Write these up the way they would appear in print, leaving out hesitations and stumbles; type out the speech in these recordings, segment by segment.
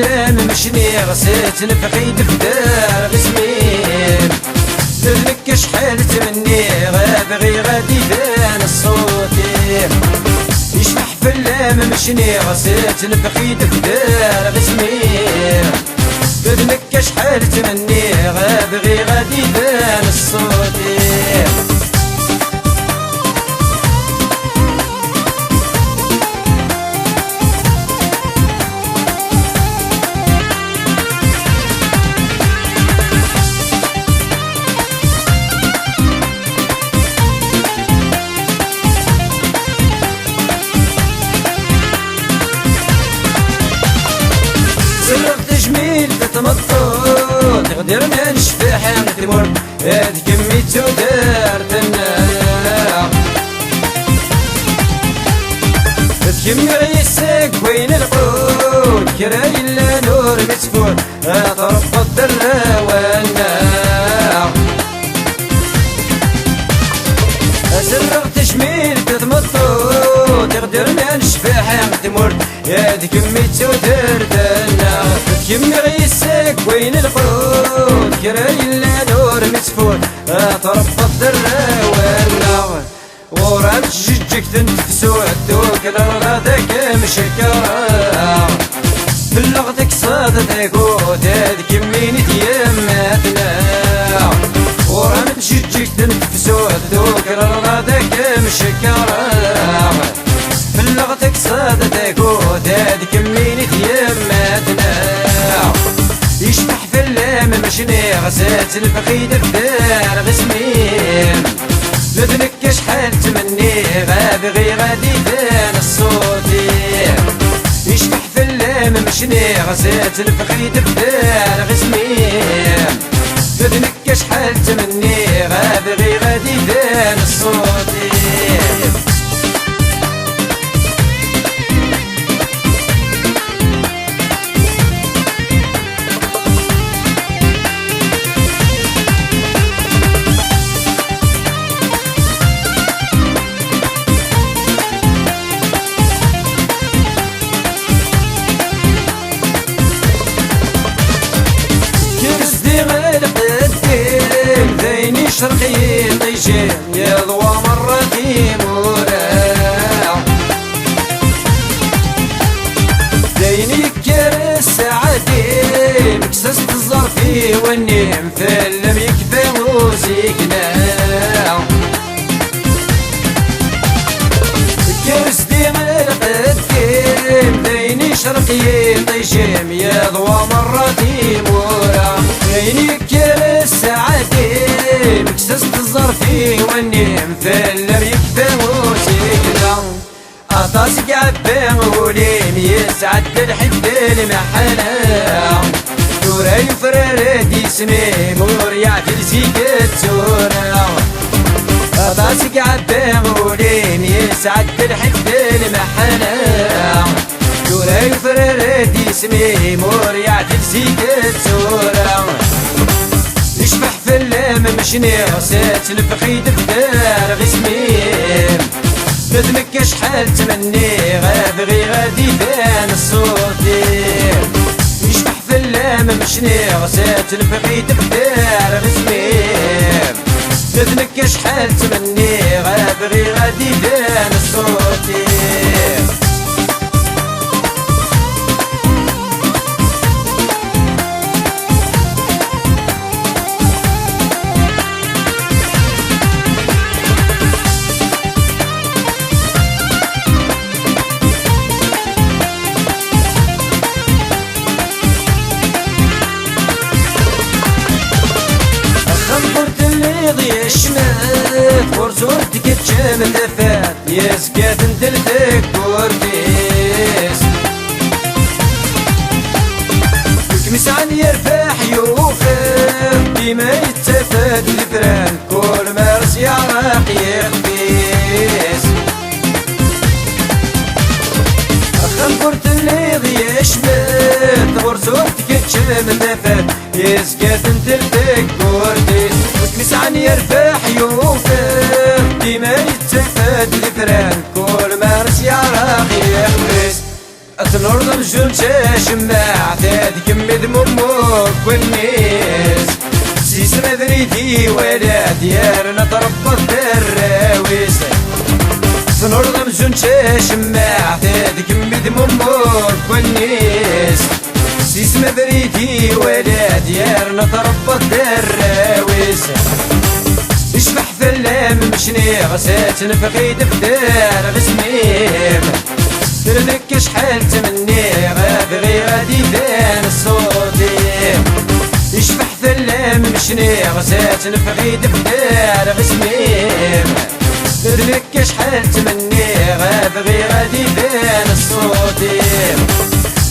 فلام مشني غسيت نفقيد في دار غسمين درلك شحال تمني غابغي غادي بان الصوتي يشبح فلام مشني غسيت نفقيد في دار غسمين درلك شحال تمني غابغي غادي بان الصوتي جميل تتمطر تقدر ما نشفح نتمر هاد كميتو دارت النار تكمي عيساك وين القود كراي لا نور مسفور تربط الدرا والنار سرغ تجميل تتمطر تقدر ما نشفح نتمر هاد كميتو دارت النار كم عيساك وين القود كراي لا نور مسفور تربط الدرا والنار ورا تجيك تنفسو عدوك لغدك مشكرة بلغتك صادتك وداد كمين تيماتنا ورا تجيك تنفسو عدوك لغدك مشكرة بلغتك صادتك وداد كمين تيماتنا يشبح فلام مشني غسات الفقيد بدار غسمين لذنك شحال تمني غابغي غادي بان الصوتي يشبح فلام مشني غسات الفقيد بدار غسمين لذنك شحال تمني غابغي غادي بان الصوتي شرقي طيشين يضوى مرة في موراع ديني كرس عادي مكسس الظرفي والنيم فلم يكفى موسيقنا كرس ديما القديم ديني شرقي طيشين يضوى مرة في موراع ديني كرس عادي مكسس الظرفي والنيم فلم يكفى موسيقنا أطاسك عبان وليم يسعد الحب المحنا نورا يفررد يسمي مور يعدل زيكت سورا أطاسك عبان وليم يسعد الحب المحنا نورا يفررد يسمي مور يعدل زيكت سورا يشبح فلام مشني غسات الفقيد بدار غسمين لذنك شحال تمني غابغي غادي بان الصوتي يشبح فلام مشني غسات الفقيد بدار غسمين لذنك شحال تمني غابغي غادي بان الصوتي ضي الشمات ورزورتك تشامل دفات يسكات ندلتك كورتيس الكمس عن يرفاح يوفر ديما يتفاد الفران كل مارس يعرق يخبيس خنبرت اللي ضي الشمات ورزورتك تشامل دفات يسكات ندلتك كورتيس مسعن يرفح يوفر ديما يتفاد الفران كل مارس يعرق يخبز سنرضى مجون تشمع تاد كمد مموك والنيس سيس مدريدي ولا ديارنا تربط الراويس سنرضى مجون تشمع تاد كمد مموك والنيس سيس مدريدي ولا ديارنا تربط الراويس يشبح ثلام مشني غسات نفقي دفتر غسميم درنك شحال تمني غابغي غادي بان الصوتي يشبح ثلام مشني غسات نفقي دفتر غسميم درنك شحال تمني غابغي غادي بان الصوتي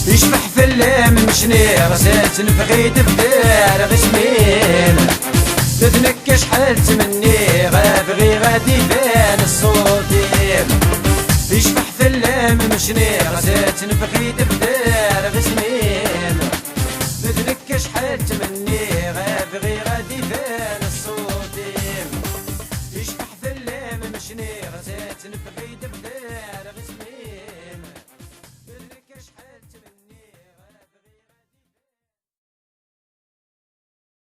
يشبح ثلام مشني غسات نفقي دفتر غسميم بدنك شحال تمني غابغي غادي بان الصوتي يشبح ثلام مشني غزات نفقي دفتر غسميم بدنك شحال تمني غابغي غادي بان الصوتي يشبح ثلام مشني غزات نفقي دفتر